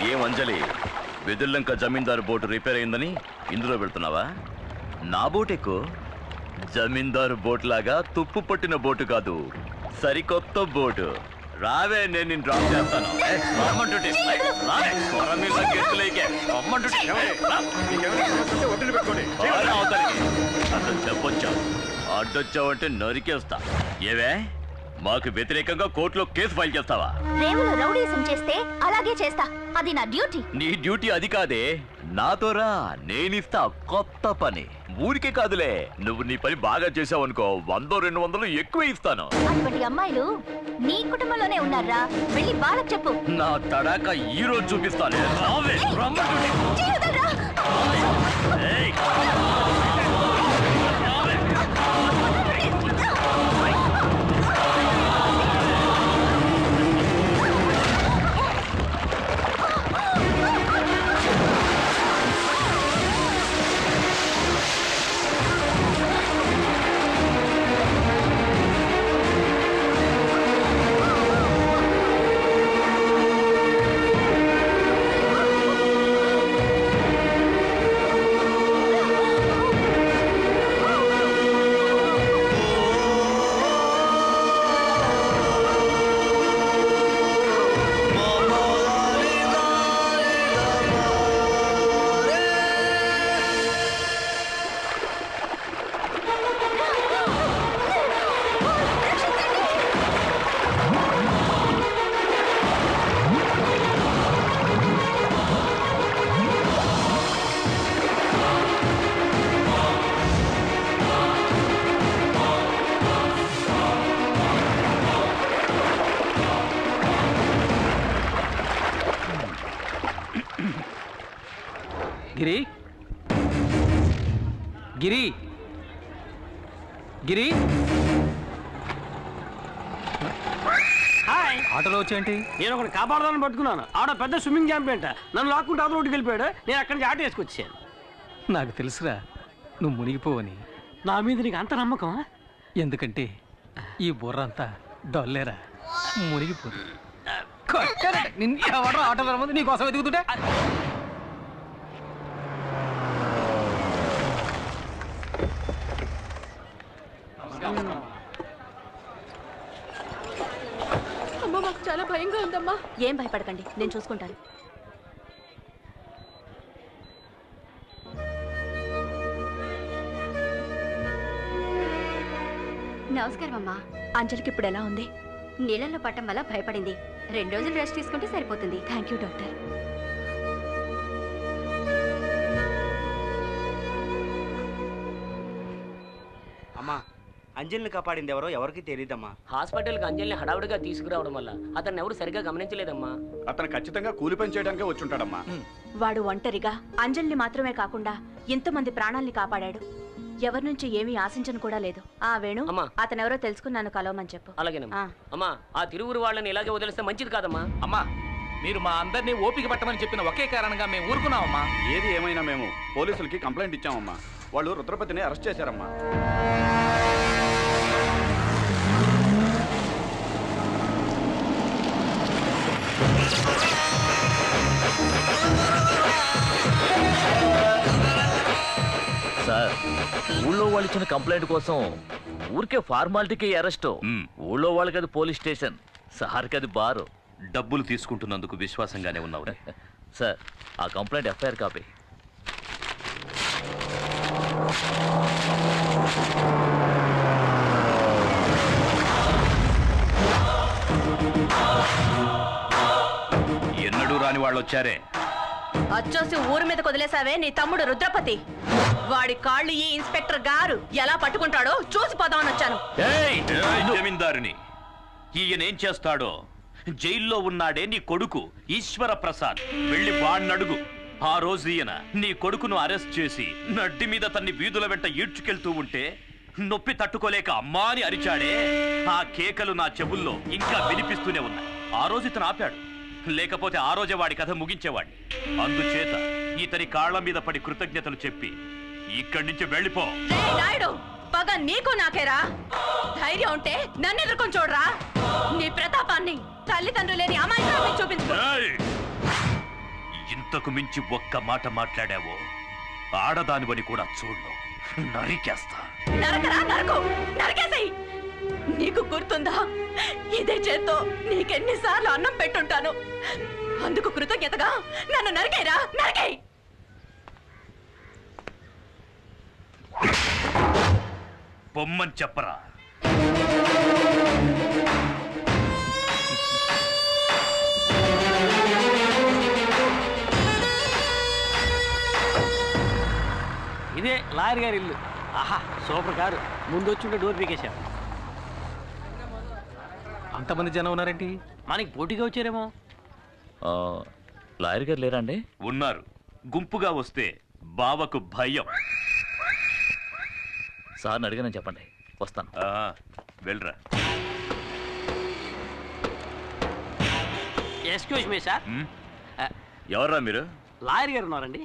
ఏం అంజలి, వెదుర్లంక జమీందారు boat repair అయిందని ఇందులో పెడుతున్నావా? నా బోట్ ఎక్కువ. జమీందారు బోట్ లాగా తుప్పు పట్టిన బోటు కాదు, సరికొత్త బోటు. రావే, నేను నిన్ను డ్రాప్ చేస్తాను. అసలు చెప్పొచ్చా? అడ్డొచ్చావంటే నరికేస్తా. ఏవే, మాకు వ్యతిరేకంగా కోర్టులో కేసు ఫైల్ చేస్తావా? రేవులో రౌడీసం చేస్తే అలాగే చేస్తా, అది నా డ్యూటీ. నీ డ్యూటీ అది కాదే, నాతోరా, నేనిస్తా కొత్త పని. ఊరికే కాదులే, నువ్వు నీ పని బాగా చేసావనుకో 100-200 ఎక్కువ ఇస్తాను. అటువంటి అమ్మాయిలు నీ కుటుంబంలోనే ఉన్నారా? వెళ్ళి వాళ్ళకి చెప్పు. నా తడాక ఈ రోజు చూపిస్తాను. గిరి గిరి గిరి, ఆటోలో వచ్చేంటి? నేను ఒకటి కాపాడదాన్ని పట్టుకున్నాను. ఆడ పెద్ద స్విమ్మింగ్ ఛాంపియన్, నన్ను లాక్కుంటే ఆటో రోడ్డుకి వెళ్ళిపోయాడు. నేను అక్కడి నుంచి ఆటో వేసుకొచ్చాను. నాకు తెలుసురా నువ్వు మునిగిపోవని. నా మీద నీకు అంత నమ్మకం? ఎందుకంటే ఈ బుర్ర అంతా డొల్లేరా, మునిగిపోదు. ఎవడో ఆటోలో ముందు నీకోసం ఎదుగుతుంటే అమ్మా, మాకు చాలా భయంగా ఉందమ్మా. ఏం భయపడకండి, నేను చూసుకుంటాను. నమస్కారం అమ్మా. అంజలికి ఇప్పుడు ఎలా ఉంది? నీళ్ళల్లో పట్టం వల్ల భయపడింది. 2 రోజులు రెస్ట్ తీసుకుంటే సరిపోతుంది. Thank you doctor. అమ్మా, అంజలిని కాపాడింది ఎవరికి తెలియదమ్మా. హాస్పిటల్కి అంజలిని హడావుడిగా తీసుకురావడం వల్ల అతన్ని ఎవరు సరిగా గమనించలేదమ్మా. అతను ఖచ్చితంగా కూలి పని చేయడానికే వచ్చుంటాడమ్మా. వాడు ఒంటరిగా అంజలిని మాత్రమే కాకుండా ఎంతమంది ప్రాణాల్ని కాపాడాడు. ఎవరి నుంచి ఏమీ ఆశించను కూడా లేదు. ఆ వేణు, అతనెవరో తెలుసుకున్నాను, కలవమని చెప్పు. అలాగేనమ్మా. అమ్మా, ఆ తిరువురు వాళ్ళని ఇలాగే వదిలేస్తే మంచిది కాదమ్మా. అమ్మా, మీరు మా అందరినీ ఓపిక పట్టమని చెప్పిన ఒకే కారణంగా మేము ఊరుకున్నామమ్మా. ఏది ఏమైనా మేము పోలీసులకి కంప్లైంట్ ఇచ్చామమ్మా. వాళ్ళు రుద్రపతిని అరెస్ట్ చేశారమ్మా. సార్, ఊళ్ళో వాళ్ళు ఇచ్చిన కంప్లైంట్ కోసం ఊరికే ఫార్మాలిటీకి అరెస్ట్. ఊళ్ళో వాళ్ళకి అది పోలీస్ స్టేషన్, సార్కి అది బారు. డబ్బులు తీసుకుంటున్నందుకు విశ్వాసంగానే ఉన్నావు సార్. ఆ కంప్లైంట్ ఎఫ్ఐఆర్ కాపీ. ఎన్నడూ రాని వాళ్ళు వచ్చారే. అచ్చోసి ఊరి మీద వదిలేసావే నీ తమ్ముడు రుద్రపతి. వాడి కాళ్ళు ఈ ఇన్స్పెక్టర్ గారు ఎలా పట్టుకుంటాడో చూసిపోదామని వచ్చాను. జమీందారుని ఈయనేం చేస్తాడో. జైల్లో ఉన్నాడే నీ కొడుకు ఈశ్వర ప్రసాద్, వెళ్ళి వాణ్ణడుగు. ఆ రోజు ఈయన నీ కొడుకును అరెస్ట్ చేసి నడ్డి మీద తన్ని వీధుల వెంట ఈడ్చుకెళ్తూ ఉంటే నొప్పి తట్టుకోలేక అమ్మా అని అరిచాడే. ఆ కేకలు నా చెవుల్లో ఇంకా వినిపిస్తూనే ఉన్నాయి. ఆ రోజు ఇతను ఆపాడు, లేకపోతే ఆ రోజే వాడి కథ ముగించేవాడిని. అందుచేత ఇతని కాళ్ల మీద పడి కృతజ్ఞతలు చెప్పి ఇక్కడి నుంచి వెళ్ళిపో. పగ నీకు నాకేరా. ధైర్యం ఉంటే నన్ను ఎదుర్కొని చూడరా. నీ ప్రతాపాన్ని తల్లిదండ్రులు లేని అమాయకురాలు చూపించు. ఇంతకు మించి ఒక్క మాట మాట్లాడావో ఆడదానివని కూడా చూడు, నరికేస్తా. నరకరా, నరకు, నరికేసేయ్. నీకు గుర్తుందా, ఇదే చేత్తో నీకెన్నిసార్లు అన్నం పెట్టుంటాను. అందుకు కృతజ్ఞతగా నన్ను నరికేరా, నరికేయ్. బొమ్మని చెప్పరా. ఇదే లాయర్ గారి ఇల్లు. ఆహా, సూపర్ కారు. ముందు వచ్చి డోర్ పీకేశాం. అంతమంది జనం ఉన్నారేంటి? మనకి పోటీగా వచ్చారేమో. లాయర్ గారు లేరా అండి? ఉన్నారు. గుంపుగా వస్తే బావకు భయం. సార్ని అడిగానని చెప్పండి, వస్తాను. వెళ్ళరా. Excuse me sir. ఎవర్రా మీరు? లాయర్ గారు ఉన్నారండి.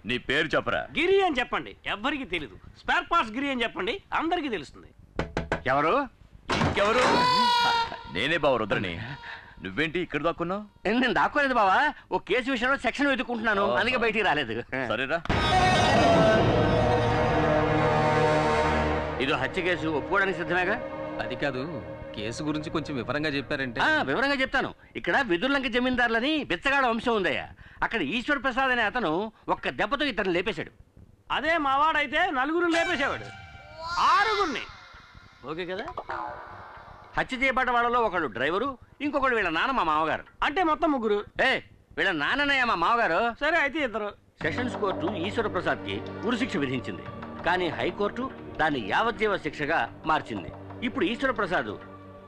నీ పేరు చెప్పరా. గిరి అని చెప్పండి, ఎవ్వరికి తెలీదు. స్పేర్ పార్ట్స్ గిరి అని చెప్పండి, అందరికీ తెలుస్తుంది. ఎవరు? ఇంకెవరు? నేనే బావ రుద్రని. నువ్వేంటి ఇక్కడ దాక్కున్నావు? నేను దాక్కోలేదు బావా, ఓ కేసు విషయంలో సెక్షన్ వెతుక్కుంటున్నాను, అందుకే బయటికి రాలేదు. సరేరా. ఇది హత్య కేసు, ఒప్పుకోవడానికి సిద్ధమేగా? అది కాదు, కేసు గురించి కొంచెం వివరంగా చెప్పారంటే. వివరంగా చెప్తాను. ఇక్కడ వెదుర్లంక జమీందారులని బిచ్చగాడ వంశం ఉందయ్యా. అక్కడ ఈశ్వర ప్రసాద్ అనే అతను ఒక్క దెబ్బతో ఇతను లేపేశాడు. అదే మావాడైతే నలుగురు లేపేసేవాడు, 6గురిని. ఓకే కదా? హత్య చేయబడ్డ వాళ్ళలో ఒకడు డ్రైవరు, ఇంకొకడు వీళ్ళ నాన్న మా మామగారు. అంటే మొత్తం 3. వీళ్ళ నాన్ననయ్య మా మామగారు. సరే అయితే 2. సెషన్స్ కోర్టు ఈశ్వర ప్రసాద్ కి ఉరిశిక్ష విధించింది, కానీ హైకోర్టు దాన్ని యావజ్జీవ శిక్షగా మార్చింది. ఇప్పుడు ఈశ్వర ప్రసాద్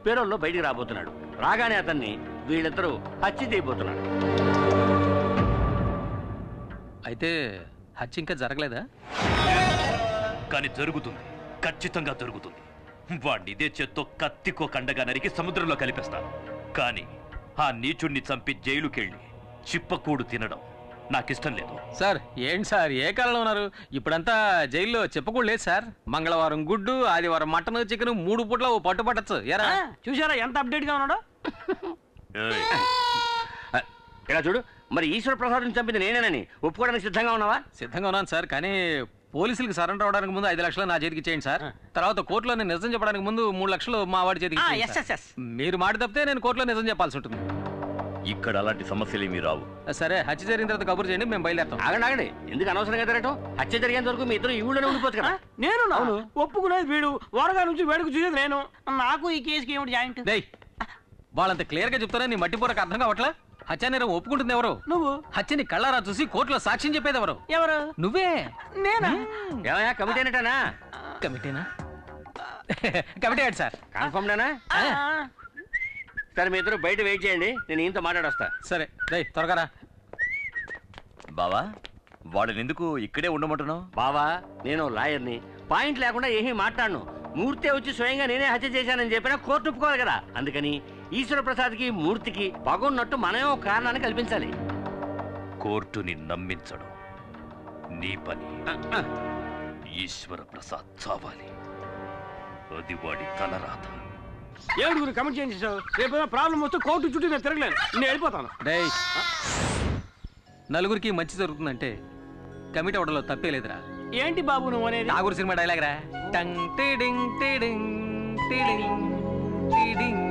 పేరోల్లో బయటికి రాబోతున్నాడు. రాగానే అతన్ని వీళ్ళిద్దరూ హత్య చేయబోతున్నాడు. అయితే హత్య ఇంకా జరగలేదా? కానీ జరుగుతుంది, ఖచ్చితంగా జరుగుతుంది. వాడిని ఇదే చేత్తో కత్తికో కండగా నరికి సముద్రంలో కలిపేస్తాను. కానీ ఆ నీచుణ్ణి చంపి జైలుకెళ్ళి చిప్పకూడు తినడం నాకిష్టం లేదు. సార్ ఏంటి సార్, ఏ కాలంలో ఉన్నారు? ఇప్పుడంతా జైల్లో చెప్పకూడదు లేదు సార్. మంగళవారం గుడ్డు, ఆదివారం మటన్, చికెన్, 3 పూట్ల ఓ పట్టు పట్టచ్చు. ఎరా చూసారా ఎంత అప్డేట్ గా ఉన్నాడో? ఇలా చూడు, మరి ఈశ్వర ప్రసాద్ చంపింది నేనేనని ఒప్పుకోవడానికి సిద్ధంగా ఉన్నావా? సిద్ధంగా ఉన్నాను సార్, కానీ పోలీసులకు సరెండర్ అవడానికి ముందు 5 లక్షలు నా చేతికి ఇచ్చేయండి సార్. తర్వాత కోర్టులో నేను నిజం చెప్పడానికి ముందు 3 లక్షలు మా వాడి చేతికి ఇచ్చేయండి. మీరు మాట తప్పితే నేను కోర్టులో నిజం చెప్పాల్సి ఉంటుంది. ఇక్కడ అలాంటి సమస్యలు ఏమీ రావు. సరే, హత్య జరిగిన తర్వాత కబురు చేయండి, మేము బయలుదేరుతాం. ఆగండి, ఎందుకు అనవసరంగా తిరగటం? హత్య జరిగేంత వరకు మీ ఇద్దరు ఈ ఊళ్ళోనే ఉండిపోతుంది కదా. నేను ఒప్పుకునేది వీడు, వరగా నుంచి వేడుకు చూసేది నేను. నాకు ఈ కేసుకి ఏమిటి జాయింట్? వాళ్ళంత క్లియర్ గా చెప్తారా, నీ మట్టి పూరకు అర్థం కావట్లా? హత్య నేరం ఒప్పుకుంటుంది ఎవరు? నువ్వు. హత్యని కళ్ళారా చూసి కోర్టులో సాక్ష్యం చెప్పేది ఎవరు? ఎవరు? నువ్వే. నేనా? ఏమయ్యా, కమిటీ అనేటానా? కమిటీనా? కమిటీ ఏంటి సార్? కన్ఫర్మ్డేనా? సరే, మీ ఇద్దరు బయట వెయిట్ చేయండి, నేను ఈయనతో మాట్లాడొస్తా. సరే, త్వరగా రా. బావా, వాడిని ఎందుకు ఇక్కడే ఉండమంటున్నావు? బావా, నేను లాయర్ని, పాయింట్ లేకుండా ఏమీ మాట్లాడను. మూర్తి వచ్చి స్వయంగా నేనే హత్య చేశానని చెప్పినా కోర్టు ఒప్పుకోవాలి కదా. అందుకని ఈశ్వర ప్రసాద్కి మూర్తికి పగున్నట్టు మనమే ఒక కారణాన్ని కల్పించాలి. కోర్టుని నమ్మించడం నీ పని. ఈశ్వర ప్రసాద్ చావాలి, అది వాడి తలరాత. 7 కమిట్ చేయించావు. రేపు ప్రాబ్లం వస్తే కోర్టు చుట్టూ నేను తిరగలేను, నేను వెళ్ళిపోతాను. నలుగురికి మంచి జరుగుతుందంటే కమిటీ అవడంలో తప్పే లేదురా. ఏంటి బాబు నువ్వు అనేది? నాగూరు సినిమా డైలాగ్ రా. టంగ్ టిడింగ్ టిడింగ్ టిడింగ్ టిడింగ్.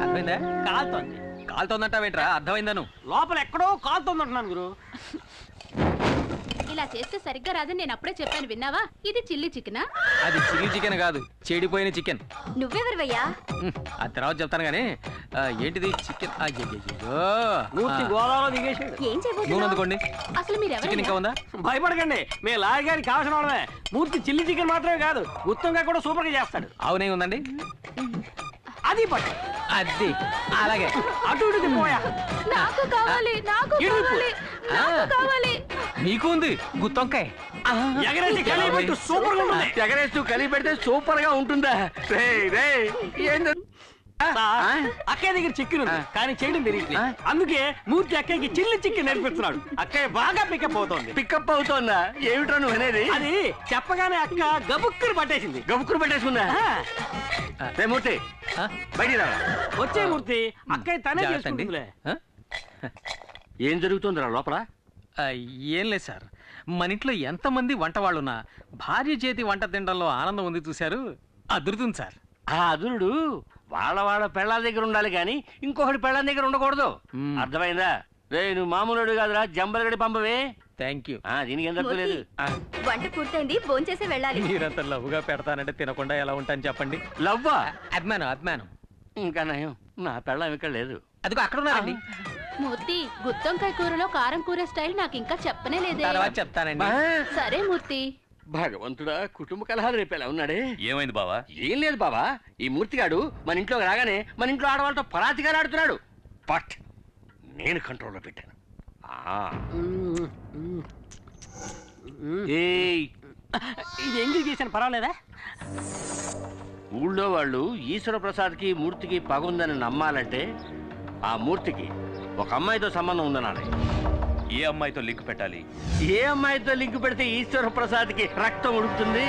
అర్థమైందా? కాలుతోంది. కాలుతోందంటావేంట్రా? అర్థమైందా? నువ్వు లోపల ఎక్కడో కాలుతోంది అంటున్నాను గురు. ఇలా చేస్తే సరిగ్గా రాదని నేను అప్పుడే చెప్పాను, విన్నావా? ఇది చిల్లీ చికెనా? అది చిల్లీ చికెన్ కాదు, చెడిపోయిన చికెన్. నువ్వెవరివయ్యా? ఆ తర్వాత చెప్తాను గానీ ఏంటిది చికెన్? గోదావరిలో దిగేసాడు. ఏం నూనె అందుకోండి. అసలు మీరు చికెన్ ఇంకా ఉందా? భయపడకండి, మేము లాయర్ గారికి కావాల్సిన వాళ్ళమే. మూర్తి చిల్లీ చికెన్ మాత్రమే కాదు, గుత్తంగా కూడా సూపర్ గా చేస్తాడు. అవునే ఉందండి, అది పట్టు. అది అలాగే అటు ఇటు పోయా. నాకు కావాలి, నాకు కావాలి, నాకు కావాలి. నీకు ఉంది గుత్తొంకాయ. ఎగరేసి కలిపెట్టు, సూపర్ గా ఉంటుంది. ఎగరేస్తూ కలిపెడితే సూపర్ గా ఉంటుందా? అక్కయ్య దగ్గర చికెన్ ఉంది కానీ చేయడం తెలియట్లేదు. అందుకే మూర్తి అక్కయ్యకి చిల్లి చికెన్ నేర్పిస్తున్నాడు. అక్కయ్య బాగా పికప్ అవుతోంది. పికప్ అవుతోందా? ఏమిట్రా నువ్వు అనేది? అది చెప్పగానే అక్క గబుక్కుని పట్టేసింది. గబుక్కుని పట్టేసుకుందా? మూర్తి బయటికి రా. వచ్చే మూర్తి అక్కయ్య తనే చేసుకుంటుందిలే. ఏం జరుగుతుందిరా లోపల? ఏం లేదు సార్, మన ఇంట్లో ఎంతమంది వంట వాళ్ళున్నా భార్య చేతి వంట తినడంలో ఆనందం ఉంది చూశారు, అదురుతుంది సార్. ఆ అదురుడు వాళ్ళ పెళ్ళాల దగ్గర ఉండాలి కానీ ఇంకొకటి పెళ్ళాల దగ్గర ఉండకూడదు. అర్థమైందా? రే నువ్వు మామూలుడు కాదురా, జంబలగడి పంపవే. Thank you. దీనికి ఏం తప్పలేదు. వంట పూర్తయింది, భోంచేసి వెళ్ళాలి. మీరంత లవ్వుగా పెడతానంటే తినకుండా ఎలా ఉంటాను చెప్పండి. లవ్వా? అభిమానం. ఇంకా నయం, నా పెళ్ళం ఇక్కడ లేదు. అదిగో అక్కడ ఉన్నారండి. మూర్తి, గుత్తొంకాయ కూరలో కారం కూర స్టైల్ నాకు ఇంకా చెప్పనే లేదే. తర్వాత చెప్తానండి. సరే మూర్తి. భగవంతుడా, కుటుంబ కలహాలు రేపేలా ఉన్నాడే. ఏమైంది బావా? ఏం లేదు బాబా, ఈ మూర్తిగాడు మన ఇంట్లోకి రాగానే మన ఇంట్లో ఆడవాళ్ళతో పరాతిగా ఆడుతున్నాడు. బట్ నేను కంట్రోల్లో పెట్టాను. ఇది ఎంగిల్ చేశాను, పర్వాలేదా? ఊళ్ళో వాళ్ళు ఈశ్వర ప్రసాద్కి మూర్తికి పగుందని నమ్మాలంటే ఆ మూర్తికి ఒక అమ్మాయితో సంబంధం ఉందన్నాడు. ఏ అమ్మాయితో లింక్ పెట్టాలి? ఏ అమ్మాయితో లింక్ పెడితే ఈశ్వర ప్రసాద్కి రక్తం ఉడుకుతుంది?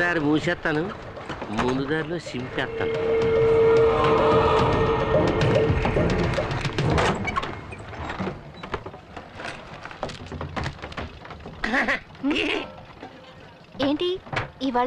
దారి మూసేస్తాను, ముందు దారిలో సింపేస్తాను. ఏంటి ఇవాళ